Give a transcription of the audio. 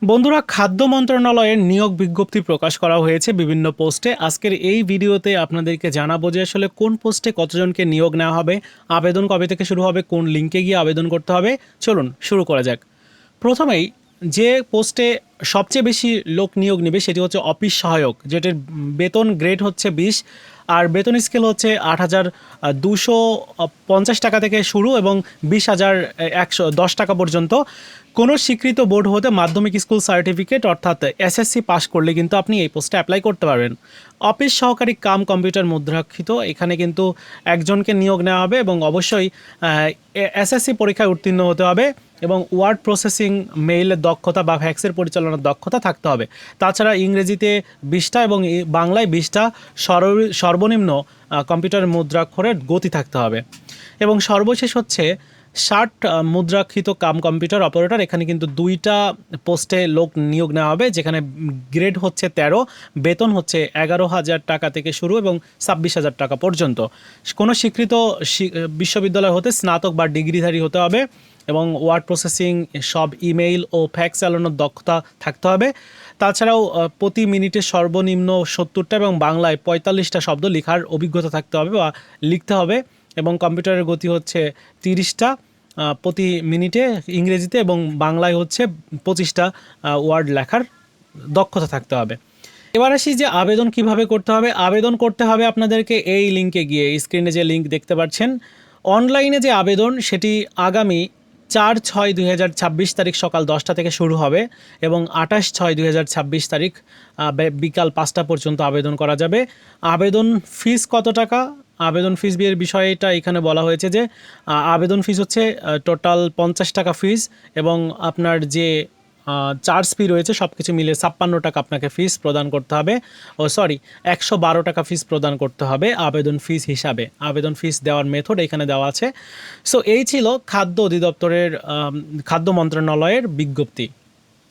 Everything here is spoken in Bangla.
বন্ধুরা, খাদ্য মন্ত্রণালয়ের নিয়োগ বিজ্ঞপ্তি প্রকাশ করা হয়েছে বিভিন্ন পোস্টে। আজকের এই ভিডিওতে আপনাদেরকে জানাবো যে আসলে কোন পোস্টে কতজনকে নিয়োগ নেওয়া হবে, আবেদন কবে থেকে শুরু হবে, কোন লিঙ্কে গিয়ে আবেদন করতে হবে। চলুন শুরু করা যাক। প্রথমেই যে পোস্টে সবচেয়ে বেশি লোক নিয়োগ নেবে সেটি হচ্ছে অফিস সহায়ক, যেটির বেতন গ্রেড হচ্ছে 20 আর বেতন স্কেল হচ্ছে 8,250 টাকা থেকে শুরু এবং 20,110 টাকা পর্যন্ত। কোনো স্বীকৃত বোর্ড হতে মাধ্যমিক স্কুল সার্টিফিকেট অর্থাৎ এসএসসি পাস করলে কিন্তু আপনি এই পোস্টে অ্যাপ্লাই করতে পারবেন। অফিস সহকারী কাম কম্পিউটার মুদ্রাক্ষিত, এখানে কিন্তু একজনকে নিয়োগ নেওয়া হবে এবং অবশ্যই এসএসসি পরীক্ষায় উত্তীর্ণ হতে হবে এবং ওয়ার্ড প্রসেসিং, মেইলের দক্ষতা বা ফ্যাক্সের পরিচালনার দক্ষতা থাকতে হবে। তাছাড়া ইংরেজিতে 20টা এবং বাংলায় 20টা সর্বনিম্ন কম্পিউটার মুদ্রাক্ষরের গতি থাকতে হবে। এবং সর্বশেষ হচ্ছে 60 মুদ্রাক্ষিত কাম কম্পিউটার অপারেটর। এখানে কিন্তু 2টা পোস্টে লোক নিয়োগ নেওয়া হবে, যেখানে গ্রেড হচ্ছে 13, বেতন হচ্ছে 11,000 টাকা থেকে শুরু এবং 26,000 টাকা পর্যন্ত। কোনো স্বীকৃত বিশ্ববিদ্যালয় হতে স্নাতক বা ডিগ্রিধারী হতে হবে এবং ওয়ার্ড প্রসেসিং, সব ইমেইল ও ফ্যাক্স চালানোর দক্ষতা থাকতে হবে। তাছাড়াও প্রতি মিনিটে সর্বনিম্ন 70টা এবং বাংলায় 45টা শব্দ লেখার অভিজ্ঞতা থাকতে হবে বা লিখতে হবে এবং কম্পিউটারের গতি হচ্ছে 30টা প্রতি মিনিটে ইংরেজিতে এবং বাংলায় হচ্ছে 25টা ওয়ার্ড লেখার দক্ষতা থাকতে হবে। এবার আসি যে আবেদন কিভাবে করতে হবে। আবেদন করতে হবে আপনাদেরকে এই লিঙ্কে গিয়ে, স্ক্রিনে যে লিঙ্ক দেখতে পাচ্ছেন, অনলাইনে যে আবেদন সেটি আগামী 4/6/2026 তারিখ সকাল 10টা থেকে শুরু হবে এবং 28/6/2026 তারিখ বিকাল 5টা পর্যন্ত আবেদন করা যাবে। আবেদন ফিস কত টাকা? আবেদন ফিস বিয়ের বিষয়টা এখানে বলা হয়েছে যে আবেদন ফিস হচ্ছে টোটাল 50 টাকা ফিস এবং আপনার যে চার্জ ফি রয়েছে সব কিছু মিলে 56 টাকা আপনাকে ফিস প্রদান করতে হবে। 112 টাকা ফিস প্রদান করতে হবে আবেদন ফিস হিসাবে। আবেদন ফিস দেওয়ার মেথড এখানে দেওয়া আছে। সো এই ছিল খাদ্য অধিদপ্তরের খাদ্য মন্ত্রণালয়ের বিজ্ঞপ্তি।